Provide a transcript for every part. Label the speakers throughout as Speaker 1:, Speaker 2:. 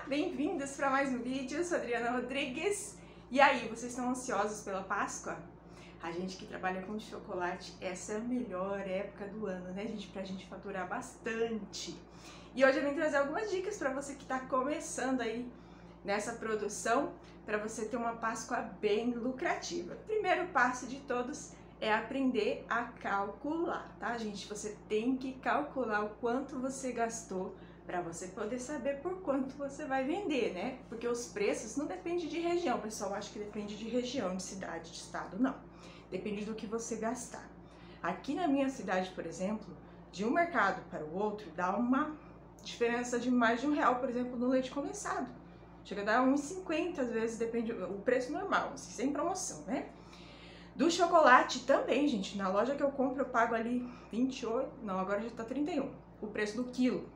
Speaker 1: Bem-vindos para mais um vídeo, eu sou Adriana Rodrigues. E aí, vocês estão ansiosos pela Páscoa? A gente que trabalha com chocolate, essa é a melhor época do ano, né, gente? Pra gente faturar bastante. E hoje eu vim trazer algumas dicas para você que está começando aí nessa produção, para você ter uma Páscoa bem lucrativa. Primeiro passo de todos é aprender a calcular, tá, gente? Você tem que calcular o quanto você gastou para você poder saber por quanto você vai vender, né? Porque os preços não dependem de região, o pessoal acha que depende de região, de cidade, de estado, não. Depende do que você gastar. Aqui na minha cidade, por exemplo, de um mercado para o outro, dá uma diferença de mais de R$1, por exemplo, no leite condensado. Chega a dar R$1,50, às vezes, depende o preço normal, assim, sem promoção, né? Do chocolate também, gente, na loja que eu compro eu pago ali 28, não, agora já tá 31, o preço do quilo.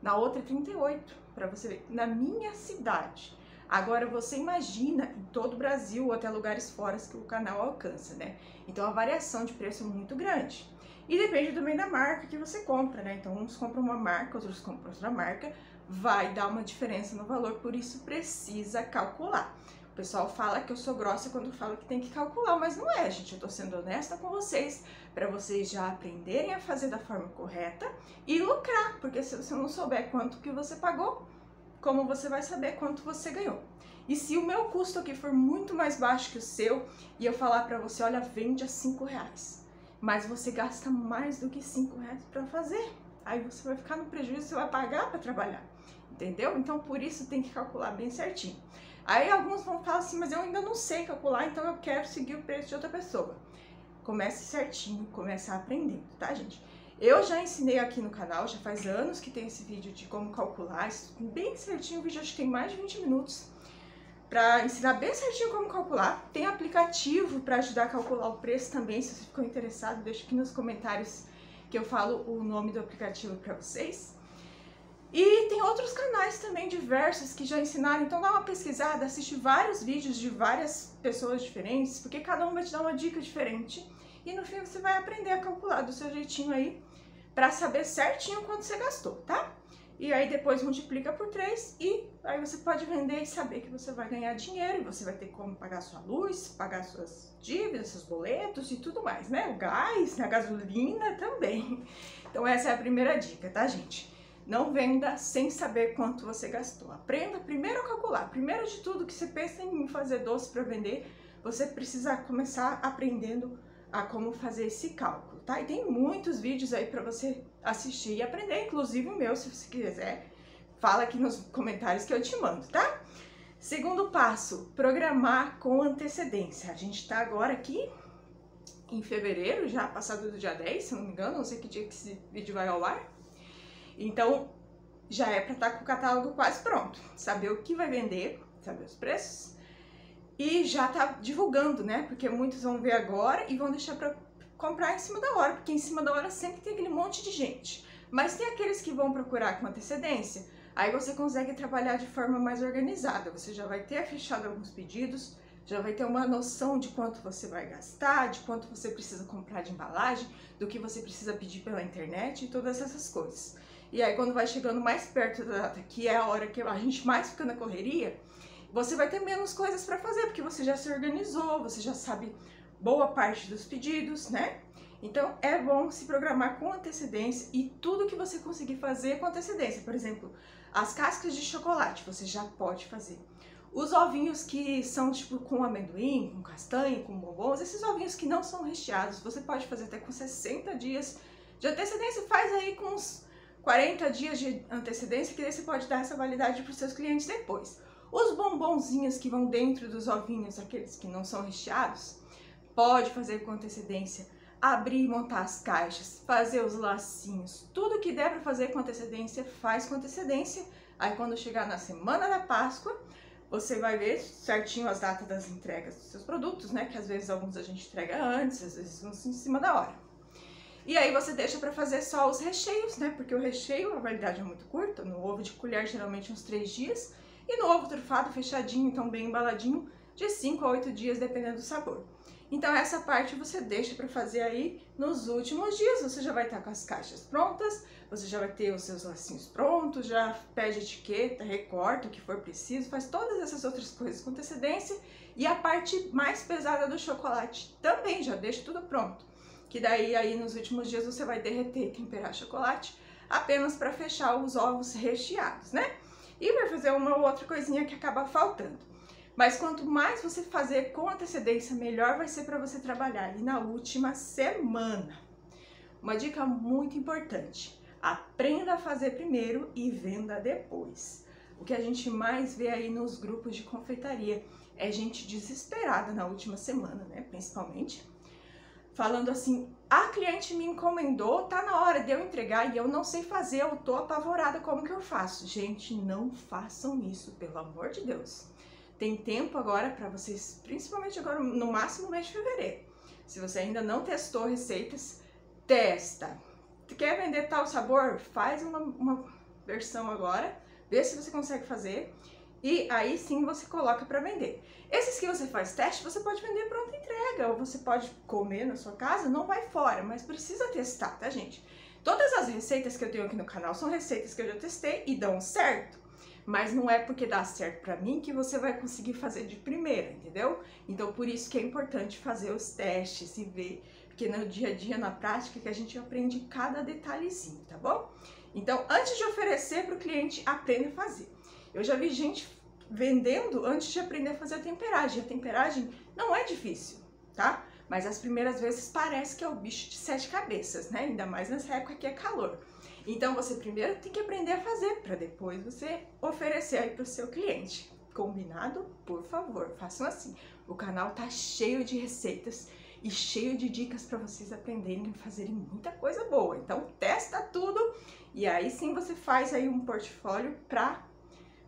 Speaker 1: Na outra é 38, para você ver, na minha cidade. Agora você imagina em todo o Brasil ou até lugares fora que o canal alcança, né? Então a variação de preço é muito grande. E depende também da marca que você compra, né? Então uns compram uma marca, outros compram outra marca, vai dar uma diferença no valor, por isso precisa calcular. O pessoal fala que eu sou grossa quando falo que tem que calcular, mas não é, gente. Eu tô sendo honesta com vocês, para vocês já aprenderem a fazer da forma correta e lucrar, porque se você não souber quanto que você pagou, como você vai saber quanto você ganhou? E se o meu custo aqui for muito mais baixo que o seu, e eu falar para você, olha, vende a R$5, mas você gasta mais do que R$5 para fazer, aí você vai ficar no prejuízo, você vai pagar para trabalhar, entendeu? Então por isso tem que calcular bem certinho. Aí alguns vão falar assim, mas eu ainda não sei calcular, então eu quero seguir o preço de outra pessoa. Comece certinho, comece aprendendo, tá, gente? Eu já ensinei aqui no canal, já faz anos que tem esse vídeo de como calcular, bem certinho, o vídeo acho que tem mais de 20 minutos, para ensinar bem certinho como calcular. Tem aplicativo para ajudar a calcular o preço também, se você ficou interessado, deixa aqui nos comentários que eu falo o nome do aplicativo para vocês. E tem outros canais também diversos que já ensinaram, então dá uma pesquisada, assiste vários vídeos de várias pessoas diferentes, porque cada um vai te dar uma dica diferente e no fim você vai aprender a calcular do seu jeitinho aí para saber certinho quanto você gastou, tá? E aí depois multiplica por 3 e aí você pode vender e saber que você vai ganhar dinheiro e você vai ter como pagar sua luz, pagar suas dívidas, seus boletos e tudo mais, né? O gás, a gasolina também. Então essa é a primeira dica, tá, gente? Não venda sem saber quanto você gastou. Aprenda primeiro a calcular. Primeiro de tudo que você pensa em fazer doce para vender, você precisa começar aprendendo a como fazer esse cálculo, tá? E tem muitos vídeos aí para você assistir e aprender, inclusive o meu, se você quiser, fala aqui nos comentários que eu te mando, tá? Segundo passo, programar com antecedência. A gente tá agora aqui em fevereiro, já passado do dia 10, se não me engano, não sei que dia que esse vídeo vai ao ar. Então, já é para estar com o catálogo quase pronto, saber o que vai vender, saber os preços e já tá divulgando, né? Porque muitos vão ver agora e vão deixar para comprar em cima da hora, porque em cima da hora sempre tem aquele monte de gente. Mas tem aqueles que vão procurar com antecedência, aí você consegue trabalhar de forma mais organizada, você já vai ter fechado alguns pedidos, já vai ter uma noção de quanto você vai gastar, de quanto você precisa comprar de embalagem, do que você precisa pedir pela internet e todas essas coisas. E aí quando vai chegando mais perto da data, que é a hora que a gente mais fica na correria, você vai ter menos coisas para fazer, porque você já se organizou, você já sabe boa parte dos pedidos, né? Então é bom se programar com antecedência e tudo que você conseguir fazer com antecedência. Por exemplo, as cascas de chocolate você já pode fazer. Os ovinhos que são tipo com amendoim, com castanha, com bombons, esses ovinhos que não são recheados, você pode fazer até com 60 dias de antecedência, faz aí com uns 40 dias de antecedência, que daí você pode dar essa validade para os seus clientes depois. Os bombonzinhos que vão dentro dos ovinhos, aqueles que não são recheados, pode fazer com antecedência, abrir e montar as caixas, fazer os lacinhos, tudo que der para fazer com antecedência, faz com antecedência. Aí quando chegar na semana da Páscoa, você vai ver certinho as datas das entregas dos seus produtos, né? Que às vezes alguns a gente entrega antes, às vezes em cima da hora. E aí você deixa para fazer só os recheios, né? Porque o recheio, a validade é muito curta, no ovo de colher geralmente uns 3 dias, e no ovo trufado fechadinho, então bem embaladinho, de 5 a 8 dias, dependendo do sabor. Então essa parte você deixa para fazer aí nos últimos dias. Você já vai estar com as caixas prontas, você já vai ter os seus lacinhos prontos, já pede etiqueta, recorta o que for preciso, faz todas essas outras coisas com antecedência. E a parte mais pesada do chocolate também, já deixa tudo pronto. Que daí aí nos últimos dias você vai derreter e temperar chocolate apenas para fechar os ovos recheados, né? E vai fazer uma outra coisinha que acaba faltando. Mas quanto mais você fazer com antecedência, melhor vai ser para você trabalhar ali na última semana. Uma dica muito importante: aprenda a fazer primeiro e venda depois. O que a gente mais vê aí nos grupos de confeitaria é gente desesperada na última semana, né? Principalmente falando assim: a cliente me encomendou, tá na hora de eu entregar e eu não sei fazer, eu tô apavorada, como que eu faço? Gente, não façam isso, pelo amor de Deus. Tem tempo agora para vocês, principalmente agora no máximo mês de fevereiro. Se você ainda não testou receitas, testa. Quer vender tal sabor? Faz uma versão agora, vê se você consegue fazer e aí sim você coloca para vender. Esses que você faz teste, você pode vender pronta entrega ou você pode comer na sua casa, não vai fora, mas precisa testar, tá, gente? Todas as receitas que eu tenho aqui no canal são receitas que eu já testei e dão certo. Mas não é porque dá certo pra mim que você vai conseguir fazer de primeira, entendeu? Então por isso que é importante fazer os testes e ver, porque no dia a dia, na prática, que a gente aprende cada detalhezinho, tá bom? Então antes de oferecer pro cliente, aprenda a fazer. Eu já vi gente vendendo antes de aprender a fazer a temperagem. A temperagem não é difícil, tá? Mas as primeiras vezes parece que é o bicho de 7 cabeças, né? Ainda mais nessa época que é calor. Então você primeiro tem que aprender a fazer para depois você oferecer aí para o seu cliente. Combinado? Por favor, façam assim. O canal tá cheio de receitas e cheio de dicas para vocês aprenderem a fazerem muita coisa boa. Então testa tudo e aí sim você faz aí um portfólio para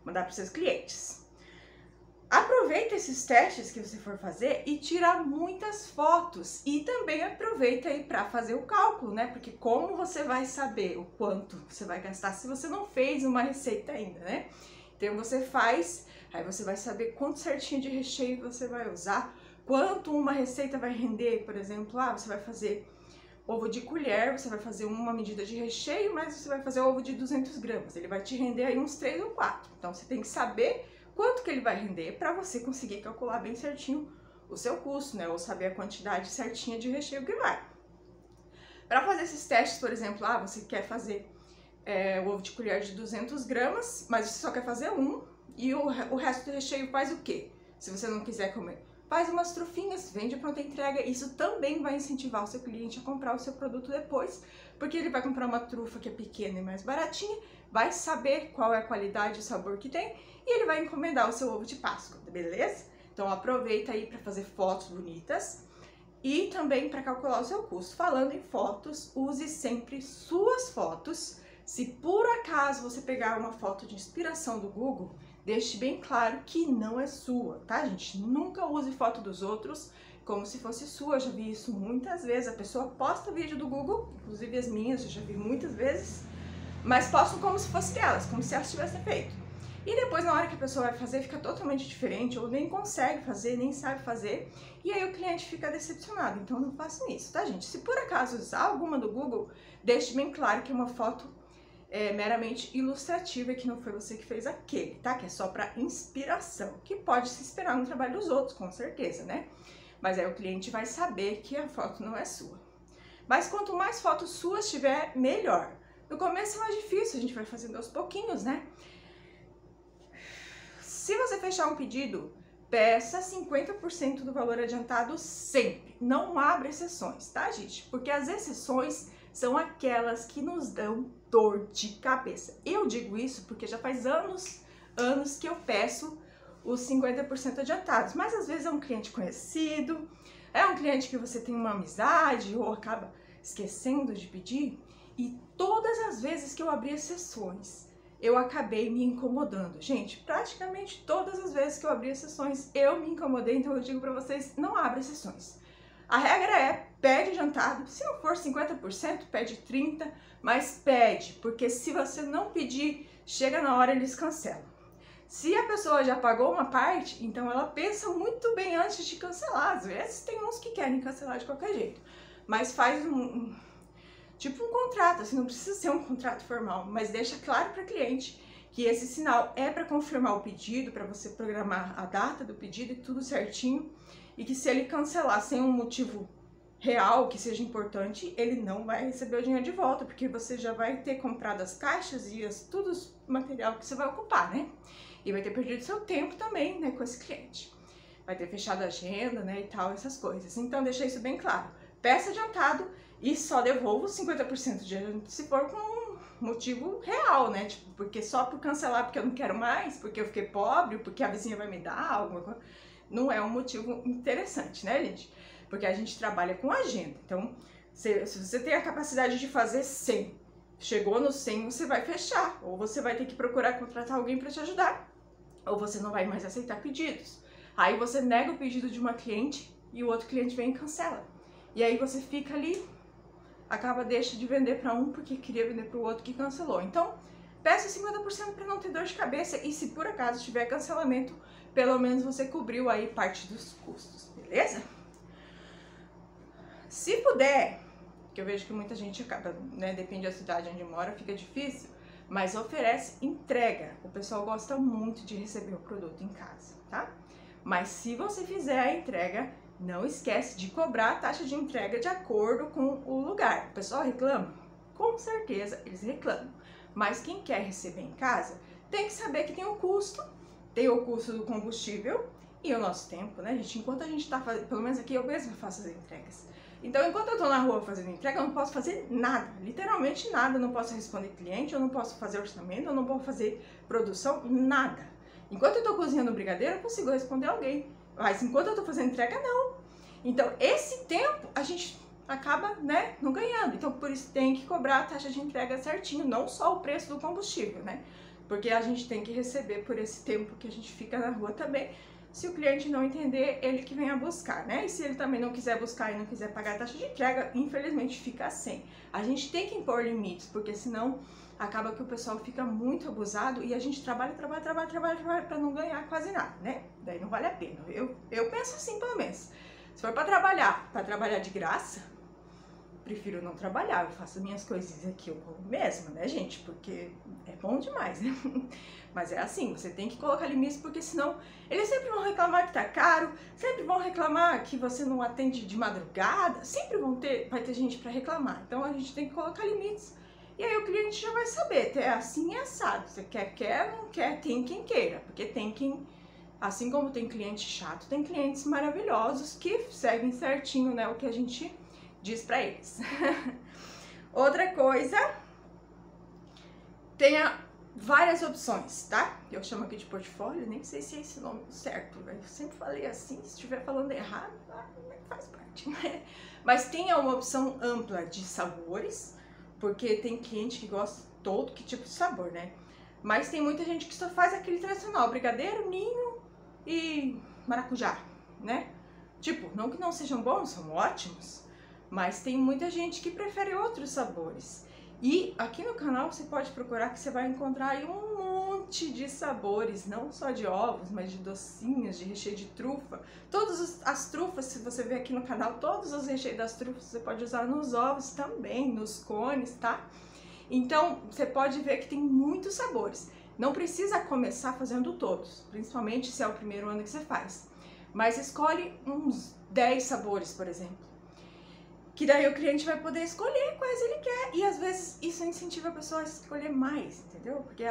Speaker 1: mandar para seus clientes. Aproveita esses testes que você for fazer e tira muitas fotos e também aproveita aí para fazer o cálculo, né? Porque como você vai saber o quanto você vai gastar se você não fez uma receita ainda, né? Então você faz, aí você vai saber quanto certinho de recheio você vai usar, quanto uma receita vai render, por exemplo, você vai fazer ovo de colher, você vai fazer uma medida de recheio, mas você vai fazer ovo de 200 gramas, ele vai te render aí uns 3 ou 4. Então você tem que saber quanto que ele vai render para você conseguir calcular bem certinho o seu custo, né? Ou saber a quantidade certinha de recheio que vai. Para fazer esses testes, por exemplo, você quer fazer o ovo de colher de 200 gramas, mas você só quer fazer um, e o resto do recheio faz o quê? Se você não quiser comer, faz umas trufinhas, vende pronta entrega. Isso também vai incentivar o seu cliente a comprar o seu produto depois, porque ele vai comprar uma trufa que é pequena e mais baratinha, vai saber qual é a qualidade e o sabor que tem, e ele vai encomendar o seu ovo de Páscoa, beleza? Então aproveita aí para fazer fotos bonitas e também para calcular o seu custo. Falando em fotos, use sempre suas fotos. Se por acaso você pegar uma foto de inspiração do Google, deixe bem claro que não é sua, tá, gente? Nunca use foto dos outros como se fosse sua. Eu já vi isso muitas vezes. A pessoa posta vídeo do Google, inclusive as minhas, eu já vi muitas vezes, mas postam como se fosse delas, como se elas tivessem feito. E depois, na hora que a pessoa vai fazer, fica totalmente diferente, ou nem consegue fazer, nem sabe fazer, e aí o cliente fica decepcionado. Então não façam isso, tá, gente? Se por acaso usar alguma do Google, deixe bem claro que é uma foto meramente ilustrativa e que não foi você que fez aquele, tá? Que é só para inspiração, que pode se esperar no trabalho dos outros, com certeza, né? Mas aí o cliente vai saber que a foto não é sua. Mas quanto mais fotos suas tiver, melhor. No começo é mais difícil, a gente vai fazendo aos pouquinhos, né? Se você fechar um pedido, peça 50% do valor adiantado sempre. Não abra exceções, tá, gente? Porque as exceções são aquelas que nos dão dor de cabeça. Eu digo isso porque já faz anos que eu peço os 50% adiantados. Mas às vezes é um cliente conhecido, é um cliente que você tem uma amizade ou acaba esquecendo de pedir. E todas as vezes que eu abri exceções, eu acabei me incomodando. Gente, praticamente todas as vezes que eu abri exceções, eu me incomodei. Então eu digo pra vocês, não abra exceções. A regra é, pede adiantado. Se não for 50%, pede 30%, mas pede. Porque se você não pedir, chega na hora eles cancelam. Se a pessoa já pagou uma parte, então ela pensa muito bem antes de cancelar. Às vezes tem uns que querem cancelar de qualquer jeito, mas faz tipo um contrato, assim, não precisa ser um contrato formal, mas deixa claro para o cliente que esse sinal é para confirmar o pedido, para você programar a data do pedido e tudo certinho, e que se ele cancelar sem um motivo real que seja importante, ele não vai receber o dinheiro de volta, porque você já vai ter comprado as caixas e tudo o material que você vai ocupar, né? E vai ter perdido seu tempo também, né, com esse cliente. Vai ter fechado a agenda, né, e tal, essas coisas. Então, deixa isso bem claro. Peça adiantado e só devolvo 50% de adiantado se for com um motivo real, né? Tipo, porque só por cancelar porque eu não quero mais, porque eu fiquei pobre, porque a vizinha vai me dar alguma coisa, não é um motivo interessante, né, gente? Porque a gente trabalha com agenda. Então, se você tem a capacidade de fazer 100, chegou no 100, você vai fechar. Ou você vai ter que procurar contratar alguém para te ajudar. Ou você não vai mais aceitar pedidos. Aí você nega o pedido de uma cliente e o outro cliente vem e cancela. E aí você fica ali, deixa de vender para um porque queria vender para o outro que cancelou. Então, peça 50% para não ter dor de cabeça. E se por acaso tiver cancelamento, pelo menos você cobriu aí parte dos custos, beleza? Se puder, que eu vejo que muita gente acaba, né, depende da cidade onde mora, fica difícil, mas oferece entrega. O pessoal gosta muito de receber o produto em casa, tá? Mas se você fizer a entrega, não esquece de cobrar a taxa de entrega de acordo com o lugar. O pessoal reclama? Com certeza eles reclamam. Mas quem quer receber em casa tem que saber que tem um custo, tem o custo do combustível e o nosso tempo, né, gente? Enquanto a gente tá fazendo, pelo menos aqui eu mesma faço as entregas. Então, enquanto eu tô na rua fazendo entrega, eu não posso fazer nada, literalmente nada. Eu não posso responder cliente, eu não posso fazer orçamento, eu não posso fazer produção, nada. Enquanto eu tô cozinhando brigadeiro, eu consigo responder alguém. Mas enquanto eu tô fazendo entrega, não. Então, esse tempo a gente acaba, né, não ganhando. Então, por isso tem que cobrar a taxa de entrega certinho, não só o preço do combustível, né? Porque a gente tem que receber por esse tempo que a gente fica na rua também. Se o cliente não entender, ele que venha buscar, né? E se ele também não quiser buscar e não quiser pagar a taxa de entrega, infelizmente fica sem. A gente tem que impor limites, porque senão acaba que o pessoal fica muito abusado e a gente trabalha para não ganhar quase nada, né? Daí não vale a pena. Eu penso assim, pelo menos. Se for para trabalhar de graça, prefiro não trabalhar. Eu faço minhas coisinhas aqui eu como mesma, né, gente? Porque é bom demais, né? Mas é assim, você tem que colocar limites, porque senão eles sempre vão reclamar que tá caro, sempre vão reclamar que você não atende de madrugada, sempre vai ter gente para reclamar. Então a gente tem que colocar limites. E aí o cliente já vai saber, é assim e assado. Você quer, não quer, tem quem queira. Porque tem quem, assim como tem cliente chato, tem clientes maravilhosos que seguem certinho, né, o que a gente diz para eles. Outra coisa, tenha várias opções, tá? Eu chamo aqui de portfólio, nem sei se é esse nome certo, eu sempre falei assim, se estiver falando errado, faz parte. Mas tenha uma opção ampla de sabores, porque tem cliente que gosta de todo que tipo de sabor, né? Mas tem muita gente que só faz aquele tradicional, brigadeiro, ninho e maracujá, né? Tipo, não que não sejam bons, são ótimos, mas tem muita gente que prefere outros sabores. E aqui no canal você pode procurar que você vai encontrar aí um monte de sabores, não só de ovos, mas de docinhos, de recheio de trufa. Todas as trufas, se você ver aqui no canal, todos os recheios das trufas você pode usar nos ovos também, nos cones, tá? Então, você pode ver que tem muitos sabores. Não precisa começar fazendo todos, principalmente se é o primeiro ano que você faz. Mas escolhe uns 10 sabores, por exemplo. Que daí o cliente vai poder escolher quais ele quer. E às vezes isso incentiva a pessoa a escolher mais, entendeu? Porque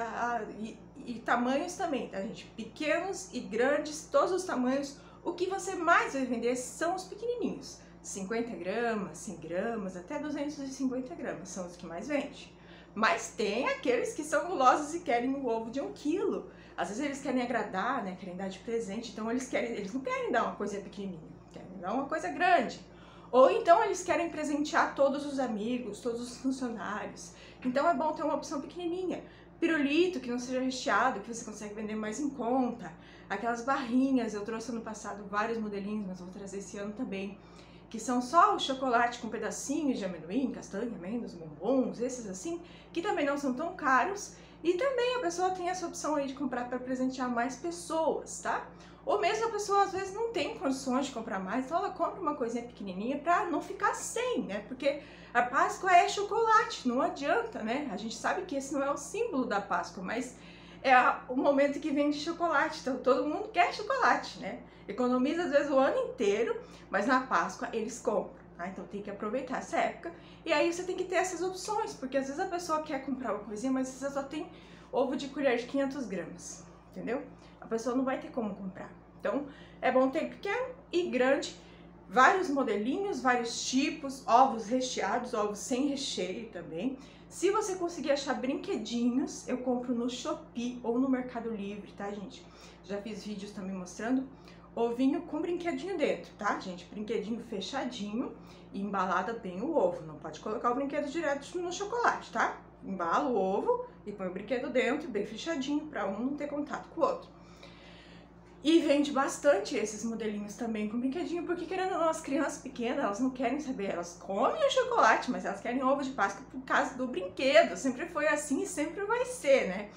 Speaker 1: e tamanhos também, tá, gente? Pequenos e grandes, todos os tamanhos. O que você mais vai vender são os pequenininhos. 50 gramas, 100 gramas, até 250 gramas são os que mais vende. Mas tem aqueles que são gulosos e querem o ovo de 1 quilo. Às vezes eles querem agradar, né? Querem dar de presente. Então eles não querem dar uma coisa pequenininha, querem dar uma coisa grande. Ou então eles querem presentear todos os amigos, todos os funcionários. Então é bom ter uma opção pequenininha. Pirulito, que não seja recheado, que você consegue vender mais em conta. Aquelas barrinhas, eu trouxe ano passado vários modelinhos, mas vou trazer esse ano também. Que são só o chocolate com pedacinhos de amendoim, castanha, amêndoas, bombons, esses assim, que também não são tão caros E também a pessoa tem essa opção aí de comprar para presentear mais pessoas, tá? Ou mesmo a pessoa às vezes não tem condições de comprar mais, então ela compra uma coisinha pequenininha para não ficar sem, né? Porque a Páscoa é chocolate, não adianta, né? A gente sabe que esse não é o símbolo da Páscoa, mas é o momento que vende chocolate, então todo mundo quer chocolate, né? Economiza às vezes o ano inteiro, mas na Páscoa eles compram, tá? Então tem que aproveitar essa época. E aí você tem que ter essas opções, porque às vezes a pessoa quer comprar uma coisinha, mas você só tem ovo de colher de 500 gramas, entendeu? A pessoa não vai ter como comprar. Então é bom ter pequeno e grande, vários modelinhos, vários tipos, ovos recheados, ovos sem recheio também. Se você conseguir achar brinquedinhos, eu compro no Shopee ou no Mercado Livre, tá, gente? Já fiz vídeos também mostrando ovinho com brinquedinho dentro, tá, gente? Brinquedinho fechadinho e embalada bem o ovo. Não pode colocar o brinquedo direto no chocolate, tá? Embala o ovo e põe o brinquedo dentro, bem fechadinho, para um não ter contato com o outro. E vende bastante esses modelinhos também com brinquedinho, porque querendo ou não, as crianças pequenas, elas não querem saber, elas comem o chocolate, mas elas querem ovo de Páscoa por causa do brinquedo. Sempre foi assim e sempre vai ser, né?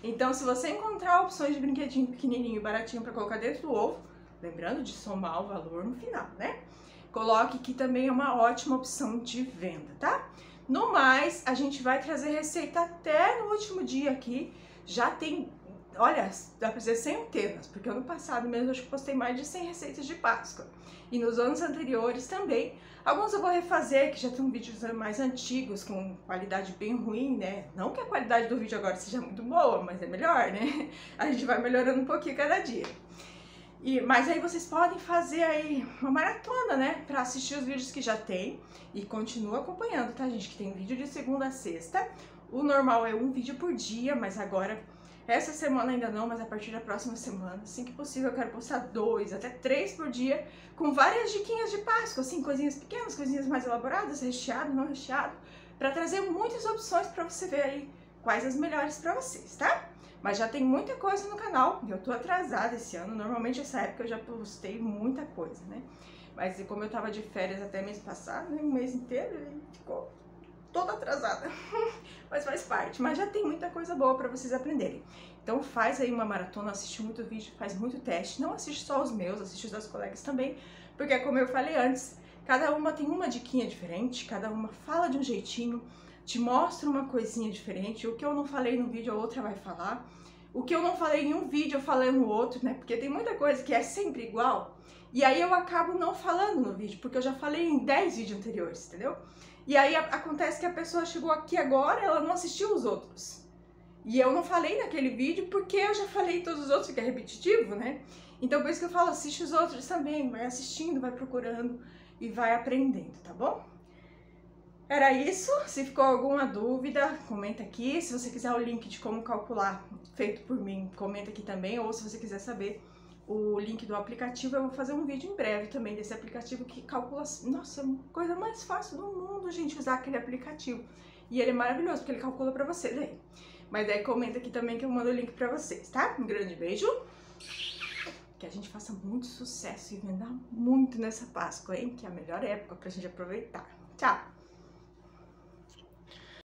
Speaker 1: Então, se você encontrar opções de brinquedinho pequenininho e baratinho para colocar dentro do ovo, lembrando de somar o valor no final, né? Coloque que também é uma ótima opção de venda, tá? No mais, a gente vai trazer receita até no último dia aqui. Já tem, olha, dá pra dizer centenas, porque ano passado mesmo eu acho que postei mais de 100 receitas de Páscoa. E nos anos anteriores também. Alguns eu vou refazer, que já estão vídeos mais antigos, com qualidade bem ruim, né? Não que a qualidade do vídeo agora seja muito boa, mas é melhor, né? A gente vai melhorando um pouquinho cada dia. Mas aí vocês podem fazer aí uma maratona, né? Pra assistir os vídeos que já tem. E continua acompanhando, tá, gente? Que tem vídeo de segunda a sexta. O normal é um vídeo por dia, mas agora, essa semana ainda não, mas a partir da próxima semana, assim que possível, eu quero postar 2 até 3 por dia, com várias diquinhas de Páscoa, assim, coisinhas pequenas, coisinhas mais elaboradas, recheado, não recheado, pra trazer muitas opções pra você ver aí quais as melhores pra vocês, tá? Mas já tem muita coisa no canal, eu tô atrasada esse ano, normalmente essa época eu já postei muita coisa, né? Mas como eu tava de férias até mês passado, né, um mês inteiro, ele ficou toda atrasada. Mas faz parte, mas já tem muita coisa boa pra vocês aprenderem. Então faz aí uma maratona, assiste muito vídeo, faz muito teste, não assiste só os meus, assiste os das colegas também, porque como eu falei antes, cada uma tem uma diquinha diferente, cada uma fala de um jeitinho, te mostra uma coisinha diferente. O que eu não falei no vídeo, a outra vai falar. O que eu não falei em um vídeo, eu falei no outro, né? Porque tem muita coisa que é sempre igual. E aí eu acabo não falando no vídeo, porque eu já falei em 10 vídeos anteriores, entendeu? E aí acontece que a pessoa chegou aqui agora, ela não assistiu os outros. E eu não falei naquele vídeo, porque eu já falei em todos os outros, fica repetitivo, né? Então por isso que eu falo, assiste os outros também, vai assistindo, vai procurando e vai aprendendo, tá bom? Era isso, se ficou alguma dúvida, comenta aqui. Se você quiser o link de como calcular feito por mim, comenta aqui também. Ou se você quiser saber o link do aplicativo, eu vou fazer um vídeo em breve também desse aplicativo que calcula... Nossa, a coisa mais fácil do mundo, gente, usar aquele aplicativo. E ele é maravilhoso, porque ele calcula pra você daí. Mas daí comenta aqui também que eu mando o link pra vocês, tá? Um grande beijo. Que a gente faça muito sucesso e venda muito nessa Páscoa, hein? Que é a melhor época pra gente aproveitar. Tchau!